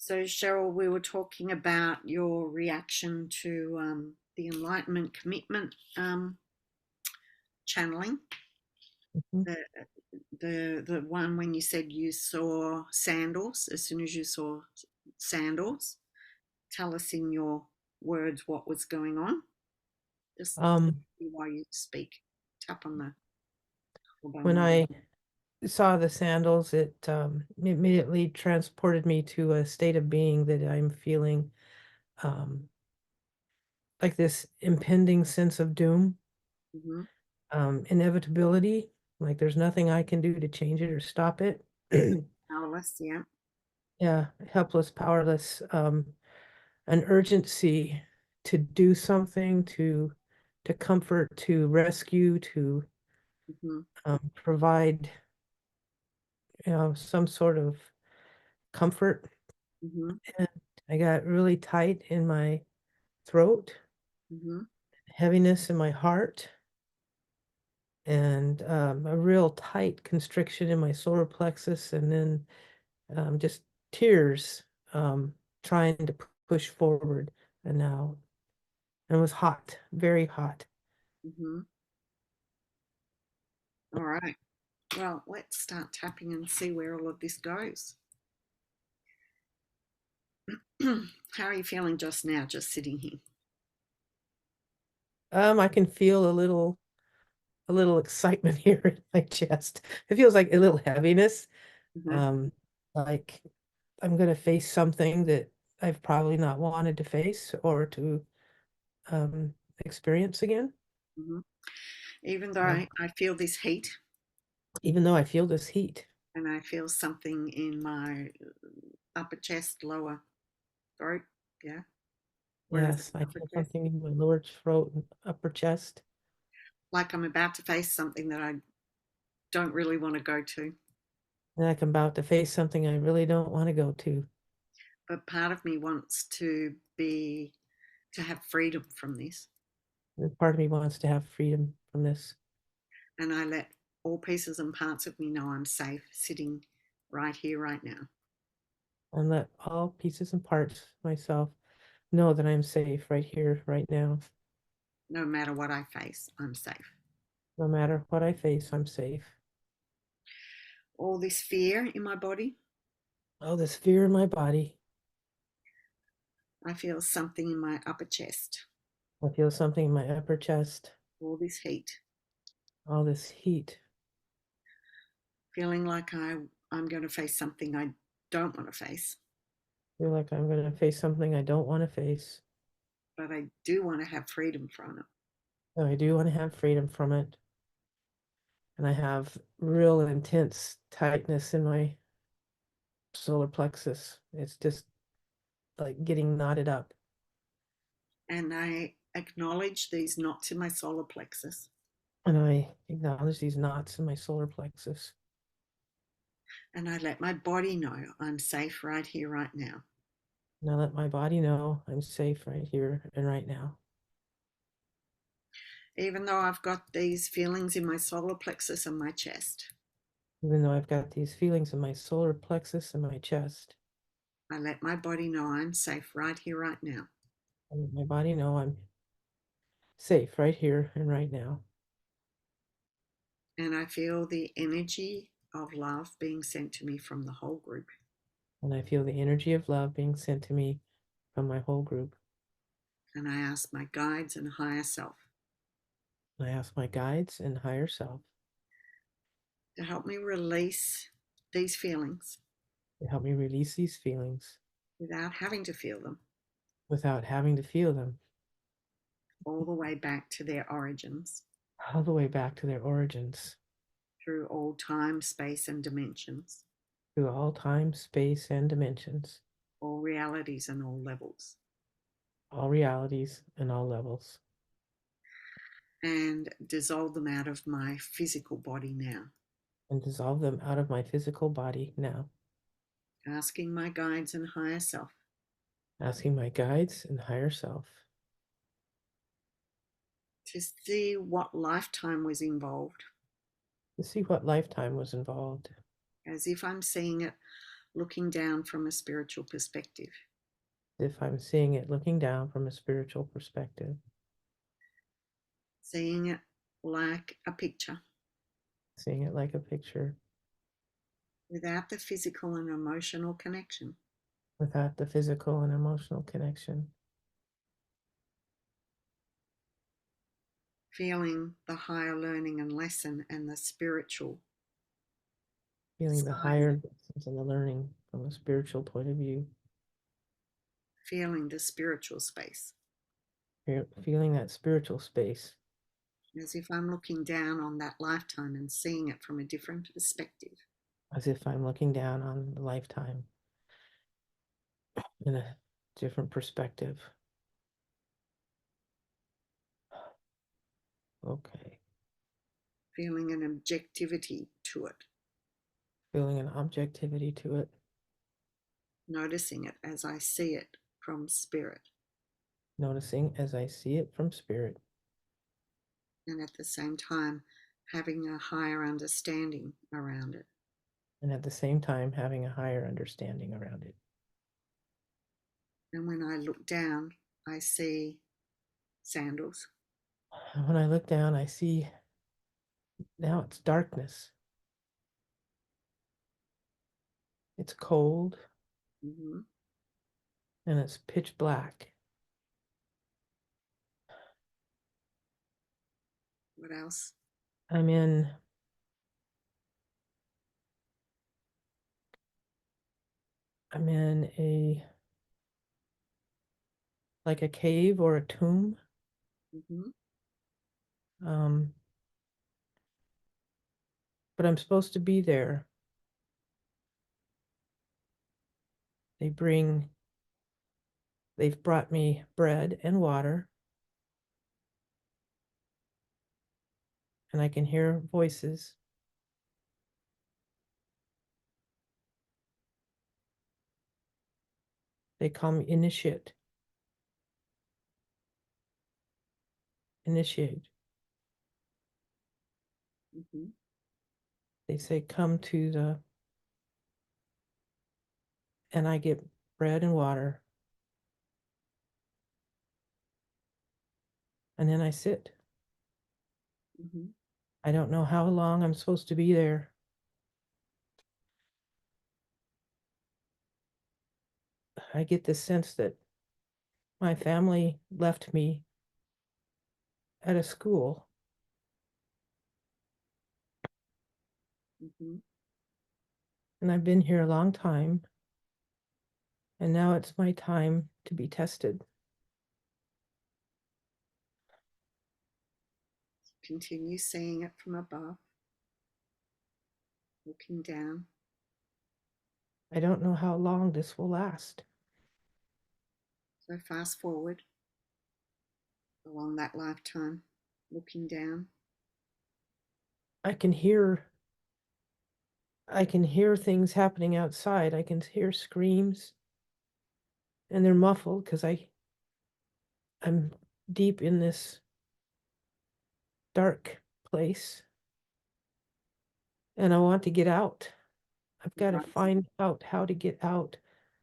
So, Cheryl, we were talking about your reaction to the enlightenment commitment channeling. Mhm. The, the one when you said you saw sandals. As soon as you saw sandals, tell us in your words what was going on. Just Um, while you speak, tap on the when collarbone. I saw the sandals, it immediately transported me to a state of being that I'm feeling um, like this impending sense of doom, Mm-hmm. inevitability, like there's nothing I can do to change it or stop it. Powerless, yeah. Yeah, helpless, powerless, an urgency to do something, to comfort, to rescue, to Mm-hmm. provide, some sort of comfort. Mm-hmm. And I got really tight in my throat, Mm-hmm. heaviness in my heart, and a real tight constriction in my solar plexus, and then just tears trying to push forward. And now it was hot, very hot. Mm-hmm. All right. Well, let's start tapping and see where all of this goes. How are you feeling just now, just sitting here? I can feel a little excitement here in my chest. It feels like a little heaviness, Hmm. um, like I'm gonna face something that I've probably not wanted to face or to um, experience again. Hmm. Even though Um, I feel this heat even though I feel this heat. and I feel something in my upper chest, lower throat. Yeah. Where is it? Yes, I Upper feel chest. something in my lower throat and upper chest. Like I'm about to face something that I don't really want to go to. Like I'm about to face something I really don't want to go to. But part of me wants to have freedom from this. And part of me wants to have freedom from this. And I let all pieces and parts of me know I'm safe sitting right here, right now. And let all pieces and parts of myself know that I'm safe right here, right now. No matter what I face, I'm safe. No matter what I face, I'm safe. All this fear in my body, Oh, this fear in my body. I feel something in my upper chest. I feel something in my upper chest. All this heat, All this heat. feeling like I'm going to face something I don't want to face, I feel like I'm going to face something I don't want to face. but I do want to have freedom from it. And I do want to have freedom from it. And I have real intense tightness in my solar plexus. It's just like getting knotted up. And I acknowledge these knots in my solar plexus, And I acknowledge these knots in my solar plexus. and I let my body know I'm safe right here, right now. And I let my body know I'm safe right here and right now. Even though I've got these feelings in my solar plexus and my chest, Even though I've got these feelings in my solar plexus and my chest, I let my body know I'm safe right here, right now. I let my body know I'm safe right here and right now. And I feel the energy of love being sent to me from the whole group. And I feel the energy of love being sent to me from my whole group. And I ask my guides and higher self I ask my guides and higher self to help me release these feelings to help me release these feelings without having to feel them, without having to feel them, all the way back to their origins all the way back to their origins, through all time, space, and dimensions, through all time, space, and dimensions, all realities and all levels, all realities, and all levels, and dissolve them out of my physical body now. and dissolve them out of my physical body now. Asking my guides and higher self Asking my guides and higher self to see what lifetime was involved, to see what lifetime was involved, as if I'm seeing it looking down from a spiritual perspective, if I'm seeing it looking down from a spiritual perspective, seeing it like a picture seeing it like a picture without the physical and emotional connection, without the physical and emotional connection, feeling the higher learning and lesson and the spiritual feeling the side, higher lessons and the learning from a spiritual point of view, feeling the spiritual space, feeling that spiritual space as if I'm looking down on that lifetime and seeing it from a different perspective. as if I'm looking down on the lifetime in a different perspective. Okay. Feeling an objectivity to it, Feeling an objectivity to it, noticing it as I see it from spirit, noticing as I see it from spirit, and at the same time having a higher understanding around it. and at the same time having a higher understanding around it. And when I look down, I see sandals. And when I look down, I see now it's darkness. It's cold Mm-hmm. and it's pitch black. What else? I'm in I'm in a like a cave or a tomb. Mm-hmm. Um, but I'm supposed to be there. They bring they've brought me bread and water, and I can hear voices. They call me initiate. Initiate. Mm-hmm. They say come to the and I get bread and water, and then I sit. Mm-hmm. I don't know how long I'm supposed to be there. I get the sense that my family left me at a school, Mm-hmm. and I've been here a long time, and now it's my time to be tested. Continue seeing it from above, looking down. I don't know how long this will last. So fast forward along that lifetime, looking down. I can hear I can hear things happening outside. I can hear screams, and they're muffled because I'm deep in this dark place, and I want to get out. I've got to Rise, find out how to get out.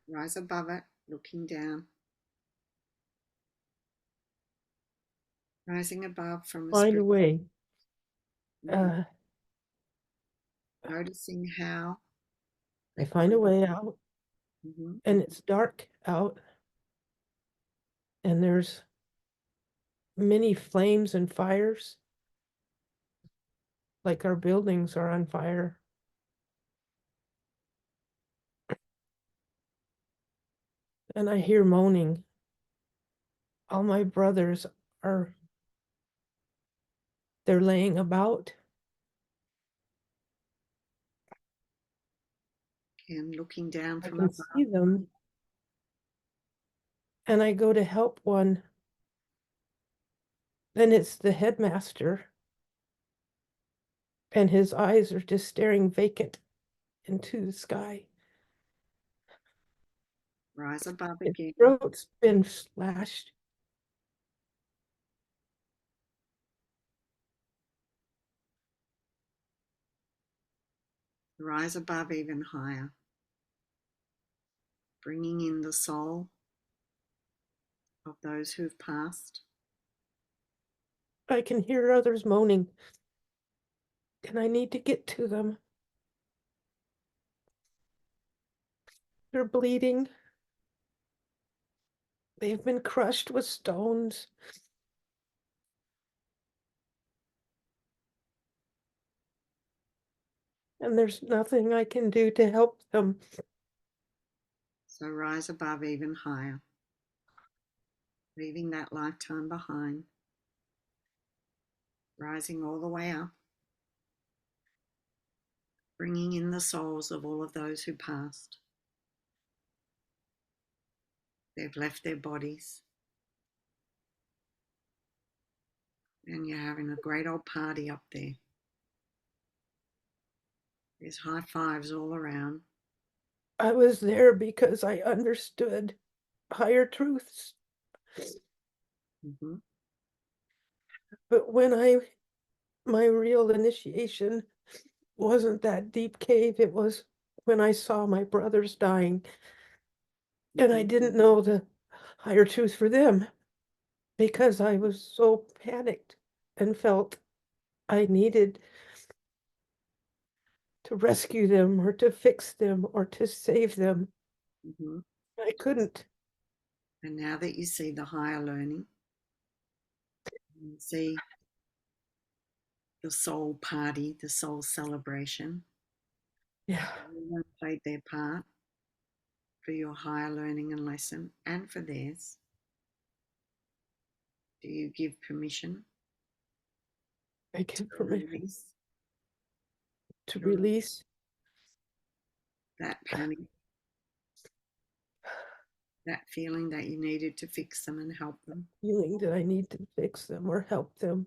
rise above it, looking down. Rising above from a Find a spirit. way. Mm-hmm. Uh, Noticing how I that find a green. way out, Mm-hmm. and it's dark out, and there's many flames and fires, like our buildings are on fire. And I hear moaning. All my brothers are, they're laying about. And looking down I from can above. see them, and I go to help one. Then it's the headmaster, and his eyes are just staring vacant into the sky. Rise above His again. throat's been slashed. Rise above even higher. bringing in the soul of those who've passed. I can hear others moaning, and I need to get to them. They're bleeding. They've been crushed with stones. And there's nothing I can do to help them. So rise above even higher, leaving that lifetime behind, rising all the way up, bringing in the souls of all of those who passed. They've left their bodies, and you're having a great old party up there. There's high fives all around. I was there because I understood higher truths. Mm-hmm. But my real initiation wasn't that deep cave. It was when I saw my brothers dying, and I Mm-hmm. didn't know the higher truth for them because I was so panicked and felt I needed to rescue them or to fix them or to save them. Mm-hmm. I couldn't. And now that you see the higher learning, you see the soul party, the soul celebration, Yeah, everyone played their part for your higher learning and lesson and for theirs. Do you give permission I to give permission release, to to release release that panic, that feeling that you needed to fix them and help them? feeling that I need to fix them or help them,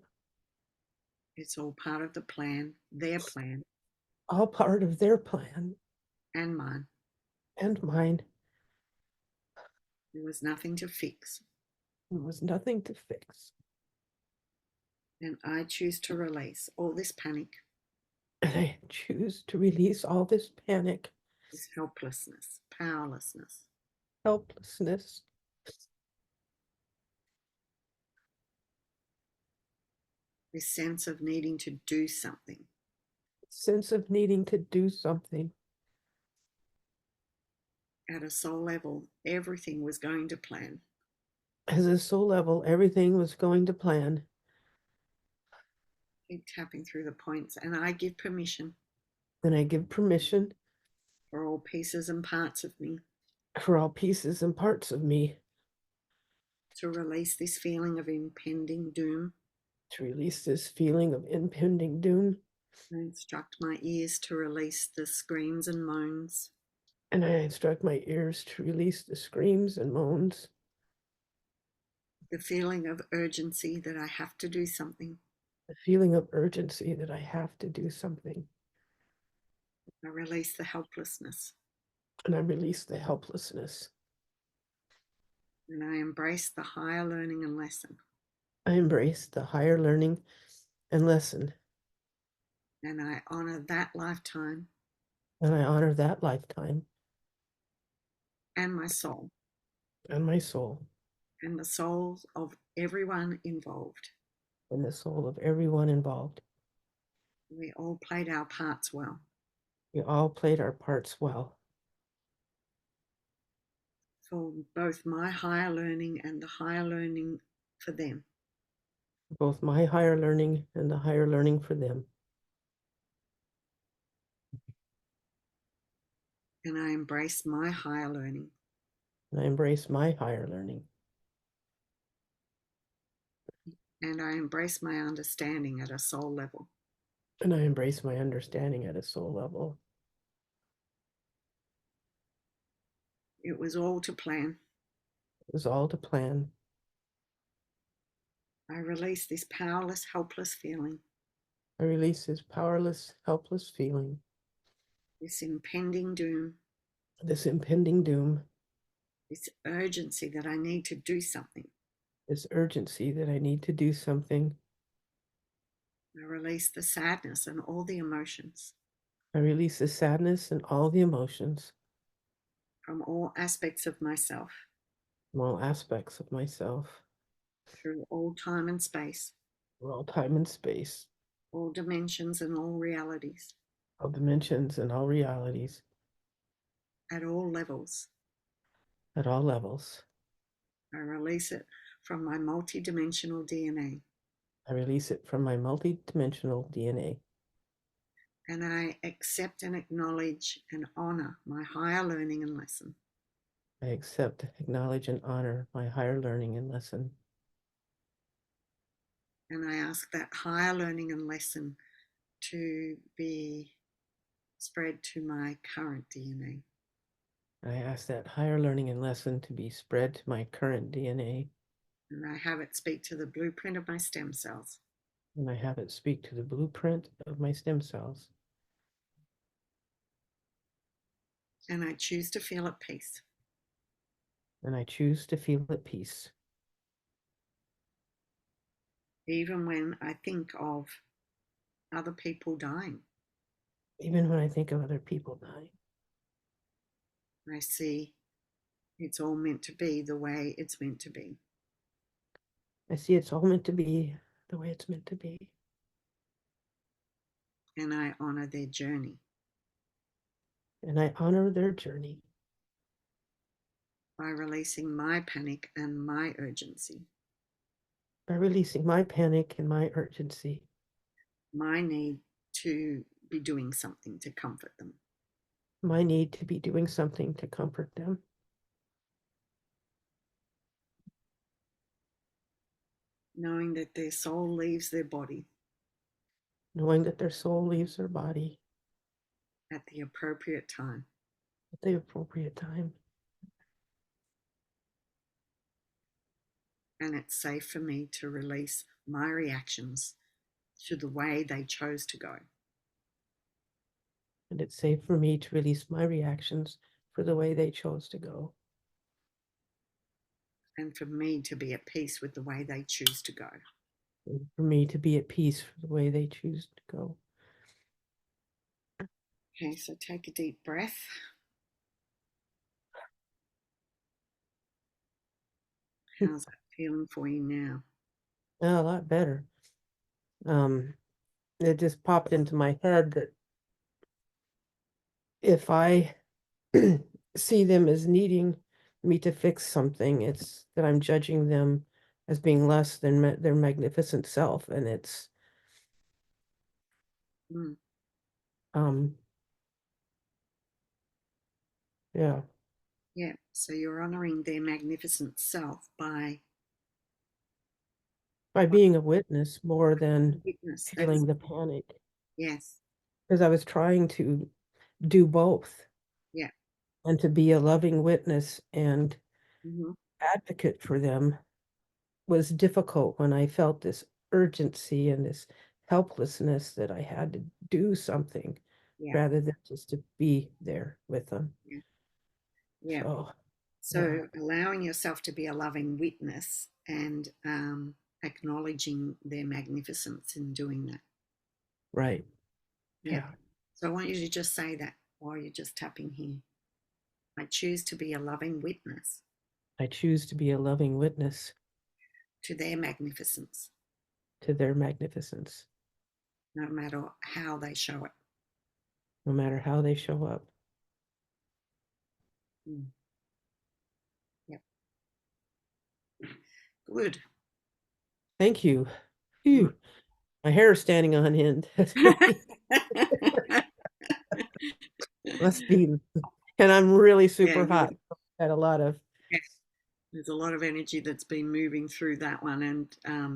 It's all part of the plan, their plan all part of their plan and mine. and mine. There was nothing to fix. There was nothing to fix. And I choose to release all this panic, And I choose to release all this panic, this helplessness, powerlessness, helplessness, this sense of needing to do something. sense of needing to do something. At a soul level, everything was going to plan. As a soul level, everything was going to plan. Keep tapping through the points, and I give permission And I give permission for all pieces and parts of me for all pieces and parts of me to release this feeling of impending doom. to release this feeling of impending doom. I instruct my ears to release the screams and moans, And I instruct my ears to release the screams and moans, the feeling of urgency that I have to do something. the feeling of urgency that I have to do something. I release the helplessness, And I release the helplessness. and I embrace the higher learning and lesson. I embrace the higher learning and lesson. And I honor that lifetime And I honor that lifetime and my soul and my soul and the souls of everyone involved. and the soul of everyone involved. We all played our parts well. We all played our parts well. For both my higher learning and the higher learning for them. Both my higher learning and the higher learning for them. And I embrace my higher learning. And I embrace my higher learning. And I embrace my understanding at a soul level. And I embrace my understanding at a soul level. It was all to plan. It was all to plan. I release this powerless, helpless feeling, I release this powerless, helpless feeling, this impending doom, this impending doom, this urgency that I need to do something. this urgency that I need to do something. I release the sadness and all the emotions I release the sadness and all the emotions from all aspects of myself, from all aspects of myself, through all time and space, for all time and space, all dimensions and all realities, all dimensions and all realities, at all levels. at all levels. I release it from my multidimensional DNA, I release it from my multidimensional DNA. and I accept and acknowledge and honor my higher learning and lesson. I accept, acknowledge, and honor my higher learning and lesson. And I ask that higher learning and lesson to be spread to my current DNA. I ask that higher learning and lesson to be spread to my current DNA, And I have it speak to the blueprint of my stem cells. and I have it speak to the blueprint of my stem cells. And I choose to feel at peace. And I choose to feel at peace. Even when I think of other people dying, Even when I think of other people dying, I see it's all meant to be the way it's meant to be. I see it's all meant to be the way it's meant to be. And I honor their journey And I honor their journey by releasing my panic and my urgency, by releasing my panic and my urgency, my need to be doing something to comfort them. my need to be doing something to comfort them, Knowing that their soul leaves their body knowing that their soul leaves their body at the appropriate time. at the appropriate time. And it's safe for me to release my reactions to the way they chose to go. And it's safe for me to release my reactions for the way they chose to go. And for me to be at peace with the way they choose to go. And for me to be at peace for the way they choose to go. Okay, so take a deep breath. How's that feeling for you now? Oh, a lot better. It just popped into my head that if I see them as needing me to fix something, it's that I'm judging them as being less than their magnificent self, and it's Mm, um yeah, yeah, so you're honoring their magnificent self by by being a witness more than witness. That's feeling the panic, yes, because I was trying to do both yeah. and to be a loving witness and Hmm. advocate for them was difficult when I felt this urgency and this helplessness that I had to do something Yeah, rather than just to be there with them. yeah, yeah. So, yeah, So allowing yourself to be a loving witness and acknowledging their magnificence in doing that. right. Yeah. Yeah. So I want you to just say that while you're just tapping here. I choose to be a loving witness I choose to be a loving witness to their magnificence, to their magnificence, no matter how they show it. no matter how they show up. Mm. Yep. Good. Thank you. Phew, my hair is standing on end. That's really must be, and I'm really Yeah, super hot. Had a lot of, yeah, there's a lot of energy that's been moving through that one, and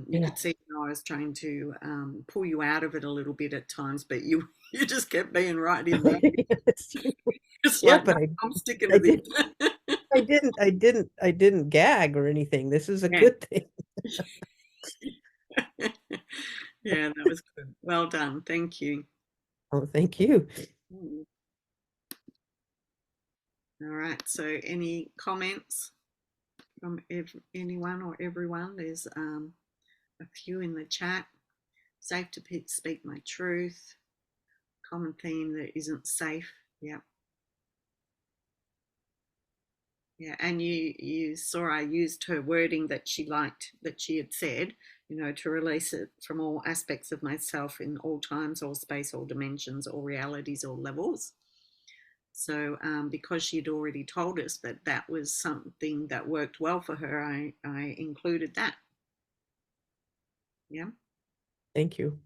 you yeah. could see I was trying to pull you out of it a little bit at times, but you you just kept being right in there, just Yeah, like no, but I'm sticking I to did this. I didn't gag or anything. This is a Yeah, good thing. yeah, that was good. Well done, thank you. Oh, thank you. Mm. All right. So, any comments from anyone or everyone? There's a few in the chat. Safe to speak my truth. Common theme that isn't safe. Yeah. Yeah, and you saw I used her wording that she liked, that she had said, to release it from all aspects of myself in all times, all space, all dimensions, all realities, all levels. So because she'd already told us that that was something that worked well for her, I included that. Yeah. Thank you.